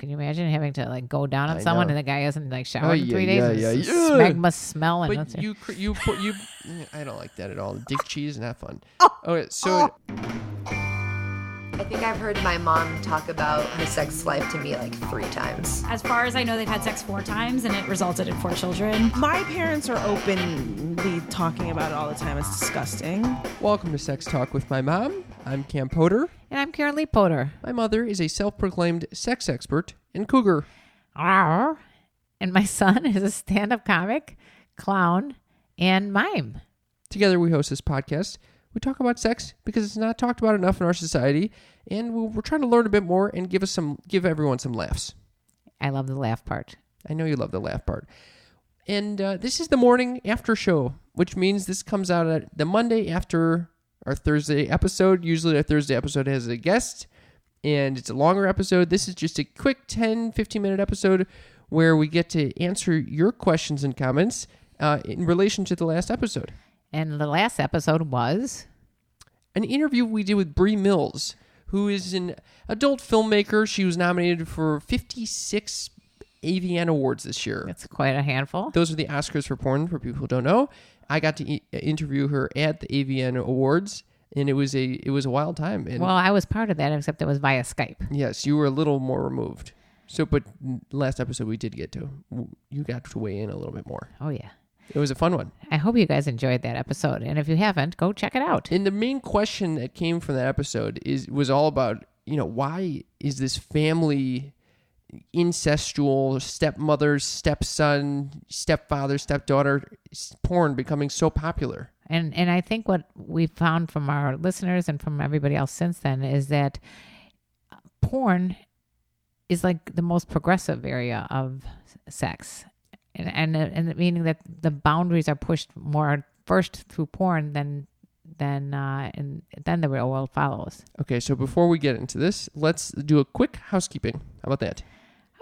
Can you imagine having to like go down on I someone know. and the guy hasn't like showered in 3 days? Yeah. Smegma smell. And But you I don't like that at all. Dick cheese, not fun. Okay, so I think I've heard my mom talk about her sex life to me like 3 times. As far as I know, they've had sex 4 times, and it resulted in 4 children. My parents are openly talking about it all the time. It's disgusting. welcome to Sex Talk with my mom. I'm Cam Potter. And I'm Karen Lee Potter. My mother is a self-proclaimed sex expert and cougar. Arr. And my son is a stand-up comic, clown, and mime. Together we host this podcast. We talk about sex because it's not talked about enough in our society, and we're trying to learn a bit more and give everyone some laughs. I love the laugh part. I know you love the laugh part. And this is the morning after show, which means this comes out at the Monday after our Thursday episode. Usually our Thursday episode has a guest, and it's a longer episode. This is just a quick 10, 15-minute episode where we get to answer your questions and comments in relation to the last episode. And the last episode was an interview we did with Bree Mills, who is an adult filmmaker. She was nominated for 56 AVN Awards this year. That's quite a handful. Those are the Oscars for porn, for people who don't know. I got to interview her at the AVN Awards, and it was a wild time. And well, I was part of that, except it was via Skype. yes, you were a little more removed. So, but last episode we did you got to weigh in a little bit more. Oh, yeah. It was a fun one. I hope you guys enjoyed that episode. And if you haven't, go check it out. And the main question that came from that episode was all about, why is this family incestual stepmother, stepson, stepfather, stepdaughter porn becoming so popular? And I think what we found from our listeners and from everybody else since then is that porn is like the most progressive area of sex. And meaning that the boundaries are pushed more first through porn than the real world follows. Okay, so before we get into this, let's do a quick housekeeping. How about that?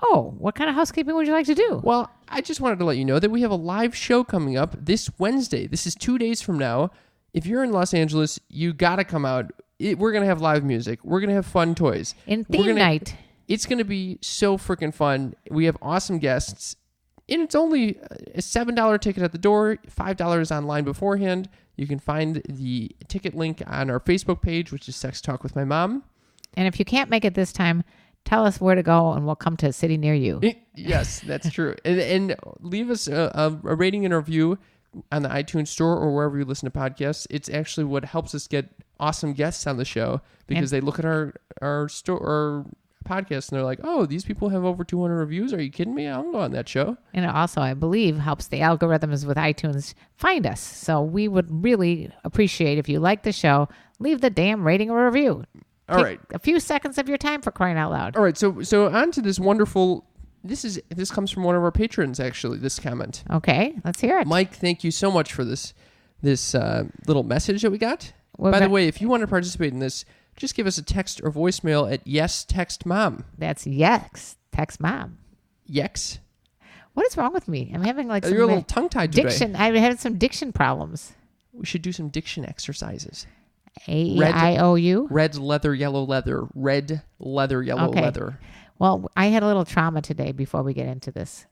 Oh, what kind of housekeeping would you like to do? Well, I just wanted to let you know that we have a live show coming up this Wednesday. This is 2 days from now. If you're in Los Angeles, you got to come out. We're going to have live music. We're going to have fun toys. In theme night. It's going to be so freaking fun. We have awesome guests. And it's only a $7 ticket at the door, $5 online beforehand. You can find the ticket link on our Facebook page, which is Sex Talk with My Mom. And if you can't make it this time, tell us where to go and we'll come to a city near you. Yes, that's true. And leave us a rating and a review on the iTunes store or wherever you listen to podcasts. It's actually what helps us get awesome guests on the show because they look at our store or podcast and they're like, oh, these people have over 200 reviews. Are you kidding me? I'll go on that show. And it also, I believe, helps the algorithms with iTunes find us. So we would really appreciate if you like the show, leave the damn rating or review. All right. A few seconds of your time for crying out loud. All right. So on to this wonderful. This comes from one of our patrons, actually, this comment. Okay, let's hear it. Mike, thank you so much for this little message that we got. Well, By the way, if you want to participate in this, just give us a text or voicemail at Yes Text Mom. That's yes. Text mom. Yex? What is wrong with me? I'm having like some You're a little tongue-tied today. diction. I've had some diction problems. We should do some diction exercises. A-E-I-O-U? Red leather, yellow leather. Red leather, yellow Okay. leather. Well, I had a little trauma today before we get into this.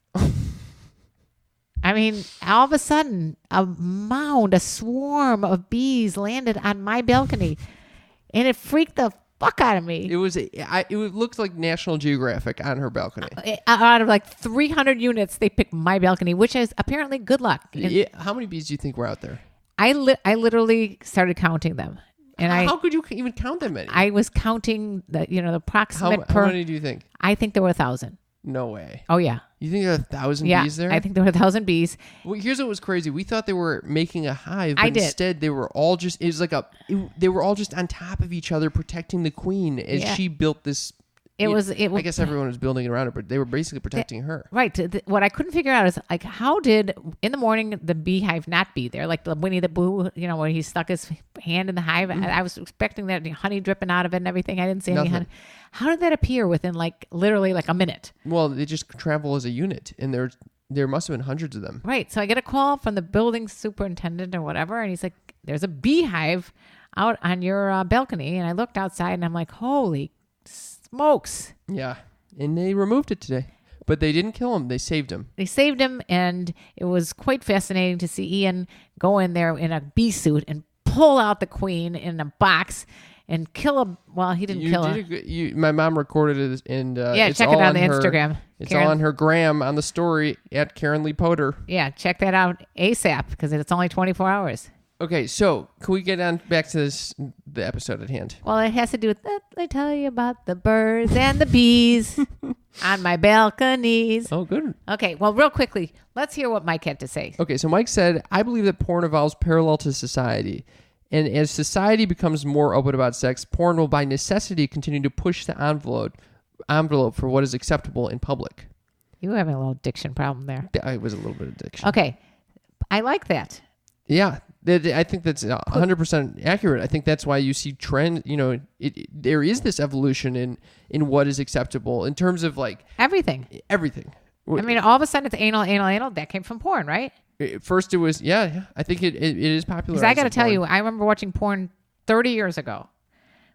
I mean, all of a sudden, a swarm of bees landed on my balcony, and it freaked the fuck out of me. It looked like National Geographic on her balcony. Out of like 300 units, they picked my balcony, which is apparently good luck. And How many bees do you think were out there? I literally started counting them. And How could you even count that many? I was counting the approximate How many do you think? I think there were 1,000. No way. Oh, yeah. You think there are 1,000 Yeah, bees there? I think there were 1,000 bees. Well, here's what was crazy. We thought they were making a hive, but I did. instead they were all just, they were all just on top of each other protecting the queen as she built this. I guess everyone was building it around her, but they were basically protecting her. Right. What I couldn't figure out is like, how did in the morning the beehive not be there? Like the Winnie the Pooh, where he stuck his hand in the hive. Mm-hmm. I was expecting that honey dripping out of it and everything. I didn't see any honey. How did that appear within literally a minute? Well, they just travel as a unit, and there must have been hundreds of them. Right. So I get a call from the building superintendent or whatever, and he's like, "There's a beehive out on your balcony." And I looked outside, and I'm like, "Holy smokes!" Yeah. And they removed it today. But they didn't kill him. They saved him. They saved him, and it was quite fascinating to see Ian go in there in a bee suit and pull out the queen in a box and kill him. Well, he didn't kill her. My mom recorded it, and it's check all it out on the her, Instagram. It's Karen. all on her gram on the story at Karen Lee Potter. Yeah, check that out ASAP because it's only 24 hours. Okay, so can we get on back to the episode at hand? Well, it has to do with, let me tell you about the birds and the bees on my balconies. Oh, good. Okay, well, real quickly, let's hear what Mike had to say. Okay, so Mike said, I believe that porn evolves parallel to society. And as society becomes more open about sex, porn will by necessity continue to push the envelope for what is acceptable in public. You were having a little diction problem there. I was a little bit of addiction. Okay, I like that. Yeah, I think that's 100% accurate. I think that's why you see trend. There is this evolution in what is acceptable in terms of like Everything. everything. I mean, all of a sudden it's anal. That came from porn, right? First it was, yeah. I think it is popular. Because I got to tell you, I remember watching porn 30 years ago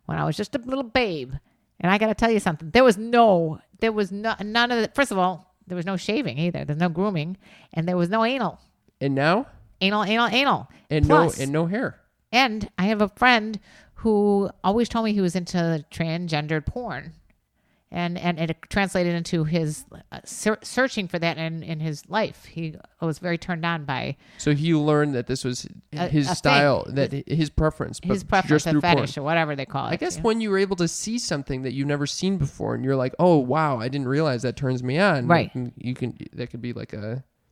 when I was just a little babe. And I got to tell you something. There was none of the, first of all, there was no shaving either. There's no grooming. And there was no anal. And now? Anal. And Plus, no hair. And I have a friend who always told me he was into transgendered porn. And it translated into his searching for that in his life. He was very turned on by. So he learned that this was his a style, thing. that his preference. His but preference, just a through fetish porn. or whatever they call it. I guess when you were able to see something that you've never seen before, and you're like, "Oh wow, I didn't realize that turns me on." Right. That could be like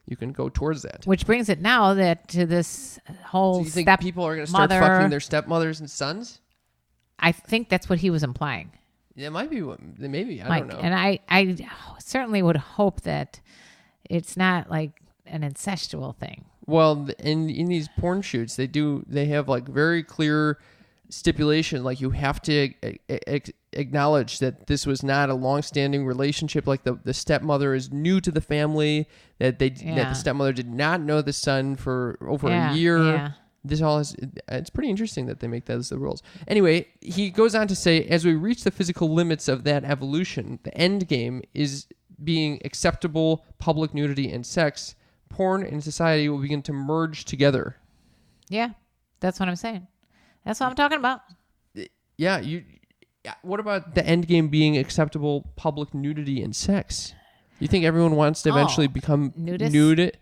you can go towards that. Which brings it now that to this whole Do you think people are going to start fucking their stepmothers and sons? I think that's what he was implying. It might be. Maybe I Mike, don't know. and I certainly would hope that it's not like an incestual thing. Well, in these porn shoots, they have like very clear stipulation, like you have to acknowledge that this was not a long-standing relationship, like the stepmother is new to the family, that the stepmother did not know the son for over a year. Yeah. This all is, it's pretty interesting that they make that as the rules. Anyway, he goes on to say, as we reach the physical limits of that evolution, the end game is being acceptable public nudity and sex. Porn and society will begin to merge together. Yeah, that's what I'm saying. That's what I'm talking about. Yeah, what about the end game being acceptable public nudity and sex? You think everyone wants to eventually become nude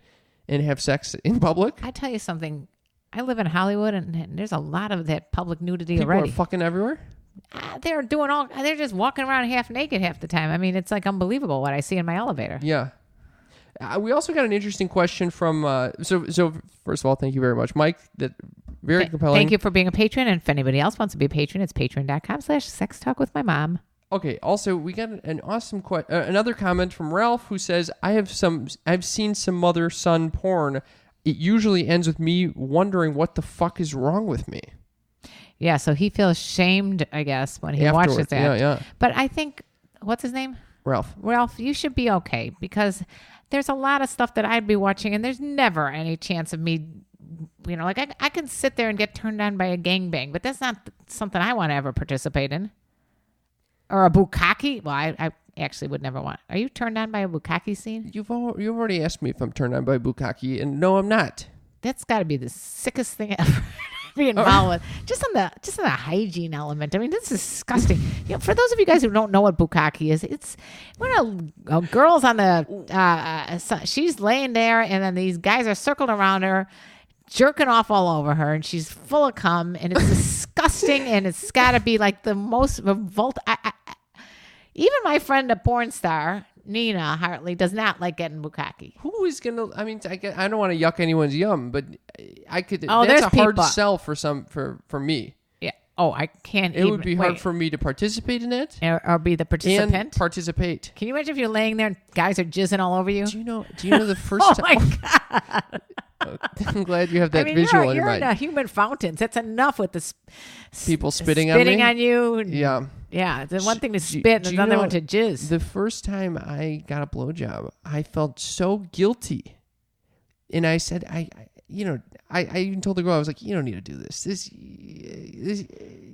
and have sex in public? I tell you something. I live in Hollywood, and there's a lot of that public nudity People already. are fucking everywhere? They're just walking around half naked half the time. I mean, it's like unbelievable what I see in my elevator. Yeah. We also got an interesting question from, so first of all, thank you very much, Mike. That very compelling. Thank you for being a patron. And if anybody else wants to be a patron, it's patreon.com/sextalkwithmymom. Okay. Also, we got an awesome another comment from Ralph who says, I've seen some mother-son porn. It usually ends with me wondering what the fuck is wrong with me. Yeah, so he feels shamed, I guess, when he watches that. Yeah. But I think, what's his name? Ralph, you should be okay because there's a lot of stuff that I'd be watching and there's never any chance of me, like I can sit there and get turned on by a gangbang, but that's not something I want to ever participate in. Or a bukkake. Well, I actually would never want. Are you turned on by a bukkake scene? you've already asked me if I'm turned on by bukkake, and no, I'm not. That's got to be the sickest thing ever. Be involved with just on the hygiene element. I mean, this is disgusting. For those of you guys who don't know what bukkake is, it's when a girl's on the she's laying there, and then these guys are circled around her, jerking off all over her, and she's full of cum, and it's disgusting, and it's got to be like the most revolt. Even my friend, a porn star, Nina Hartley, does not like getting bukkake. Who is gonna? I mean, I don't want to yuck anyone's yum, but I could. Oh, that's there's a hard people. sell for me. Yeah. Oh, I can't. It would be hard for me to participate in it or be the participant. And participate. Can you imagine if you're laying there and guys are jizzing all over you? Do you know the first Oh time? my God. I'm glad you have that I mean, visual in your you're mind. in a human fountains. That's enough with the People spitting on me? on you. Yeah. Yeah. It's one thing to spit and another one to jizz. The first time I got a blowjob, I felt so guilty. And I said, I even told the girl, I was like, you don't need to do this.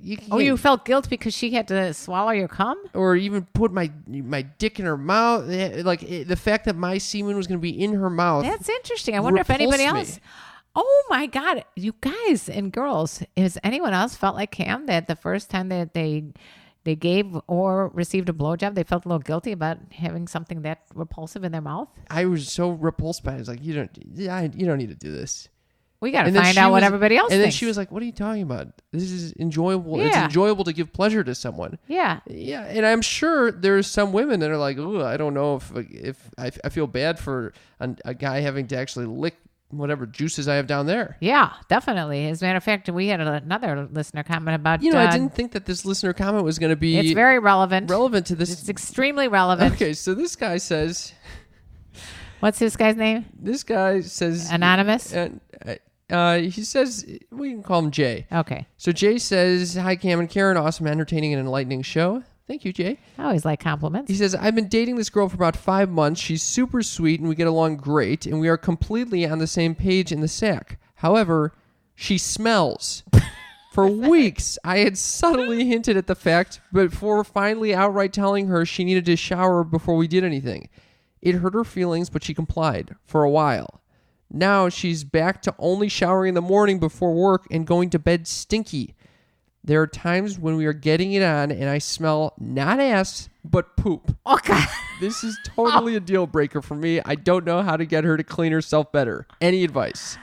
You felt guilt because she had to swallow your cum? Or even put my dick in her mouth. Like the fact that my semen was going to be in her mouth. That's interesting. I wonder if anybody else. Oh my God. You guys and girls, has anyone else felt like Cam that the first time that they gave or received a blowjob, they felt a little guilty about having something that repulsive in their mouth? I was so repulsed by it. I was like, you don't need to do this. We got to find out what everybody else thinks. And then she was like, what are you talking about? This is enjoyable. Yeah. It's enjoyable to give pleasure to someone. Yeah. Yeah. And I'm sure there's some women that are like, oh, I don't know if I feel bad for a guy having to actually lick whatever juices I have down there. Yeah, definitely. As a matter of fact, we had another listener comment about... I didn't think that this listener comment was going to be... It's very relevant. Relevant to this. It's extremely relevant. Okay, so this guy says... What's this guy's name? This guy says... Anonymous? He says... We can call him Jay. Okay. So Jay says, hi, Cam and Karen. Awesome, entertaining, and enlightening show. Thank you, Jay. I always like compliments. He says, I've been dating this girl for about 5 months. She's super sweet and we get along great, and we are completely on the same page in the sack. However, she smells. For weeks, I had subtly hinted at the fact, but before finally outright telling her she needed to shower before we did anything. It hurt her feelings, but she complied for a while. Now she's back to only showering in the morning before work and going to bed stinky. There are times when we are getting it on and I smell not ass, but poop. Oh, God. This is totally a deal breaker for me. I don't know how to get her to clean herself better. Any advice?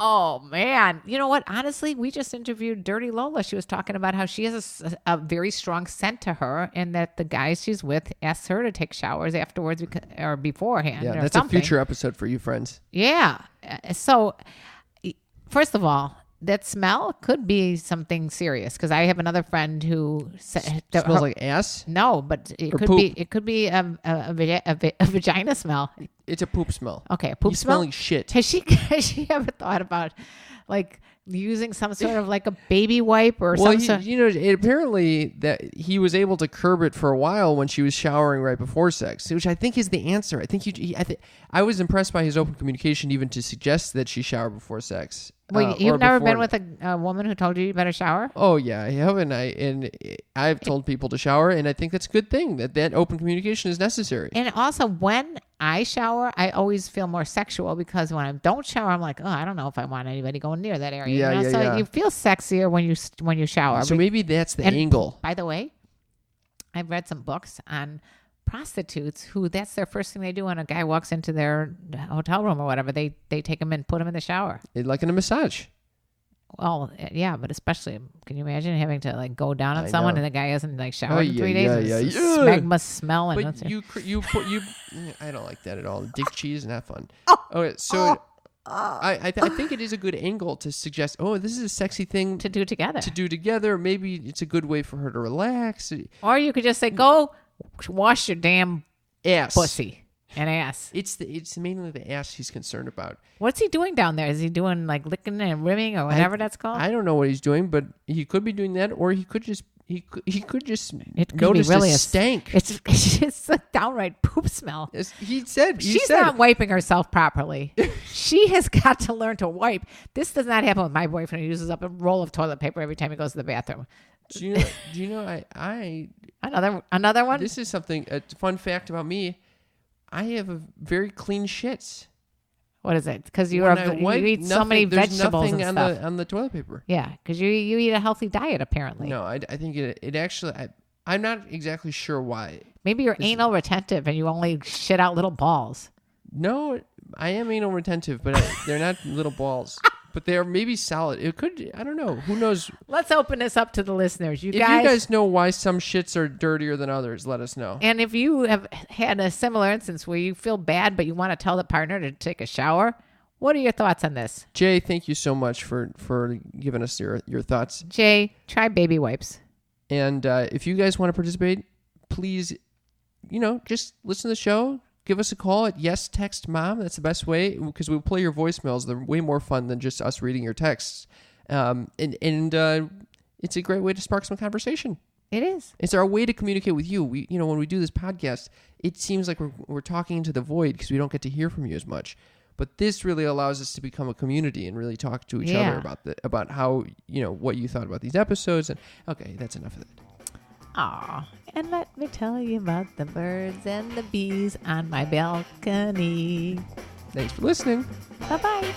Oh, man. You know what? Honestly, we just interviewed Dirty Lola. She was talking about how she has a very strong scent to her and that the guys she's with asks her to take showers afterwards or beforehand. Yeah, or that's something. a future episode for you, friends. Yeah. So, first of all, that smell could be something serious because I have another friend who smells like ass. No, but it or could poop. be. It could be a vagina smell. It's a poop smell. Okay, a poop He's smell. smelling shit. Has she ever thought about like using some sort of like a baby wipe or something? Apparently that he was able to curb it for a while when she was showering right before sex, which I think is the answer. I think I was impressed by his open communication, even to suggest that she shower before sex. Well, you've never been with a woman who told you better shower? Oh yeah, I have, and I've told people to shower, and I think that's a good thing. That open communication is necessary. And also, when I shower, I always feel more sexual because when I don't shower, I'm like, oh, I don't know if I want anybody going near that area. Yeah, so you feel sexier when you shower. So maybe that's the angle. By the way, I've read some books on prostitutes who that's their first thing they do when a guy walks into their hotel room or whatever. They take him and put him in the shower. Like in a massage. Well, yeah, but especially, can you imagine having to like go down on someone and the guy hasn't like showered in 3 days? Yeah. Smegma smell. And but you I don't like that at all. Dick cheese, not fun. Okay, so I think it is a good angle to suggest, oh, this is a sexy thing to do together. Maybe it's a good way for her to relax. Or you could just say, go wash your damn ass, pussy and ass. It's mainly the ass he's concerned about. What's he doing down there? Is he doing like licking and rimming or whatever that's called? I don't know what he's doing, but he could be doing that, or he could just he could just it notice really a stank. It's a downright poop smell. She's not wiping herself properly. She has got to learn to wipe. This does not happen with my boyfriend who uses up a roll of toilet paper every time he goes to the bathroom. Do you know I another one? This is something, a fun fact about me. I have a very clean shits. What is it? Because you eat so many vegetables and stuff. On the toilet paper. Yeah, because you eat a healthy diet apparently. No, I think it actually. I'm not exactly sure why. Maybe you're anal retentive and you only shit out little balls. No, I am anal retentive, but they're not little balls. But they are maybe solid. It could, I don't know. Who knows? Let's open this up to the listeners. If you guys know why some shits are dirtier than others, let us know. And if you have had a similar instance where you feel bad, but you want to tell the partner to take a shower, what are your thoughts on this? Jay, thank you so much for giving us your thoughts. Jay, try baby wipes. And if you guys want to participate, please, just listen to the show. Give us a call at Yes Text Mom. That's the best way because we'll play your voicemails. They're way more fun than just us reading your texts. And it's a great way to spark some conversation. It is. It's our way to communicate with you. When we do this podcast, it seems like we're talking into the void because we don't get to hear from you as much. But this really allows us to become a community and really talk to each Yeah. other about how, what you thought about these episodes. And okay, that's enough of that. Aw, and let me tell you about the birds and the bees on my balcony. Thanks for listening. Bye-bye.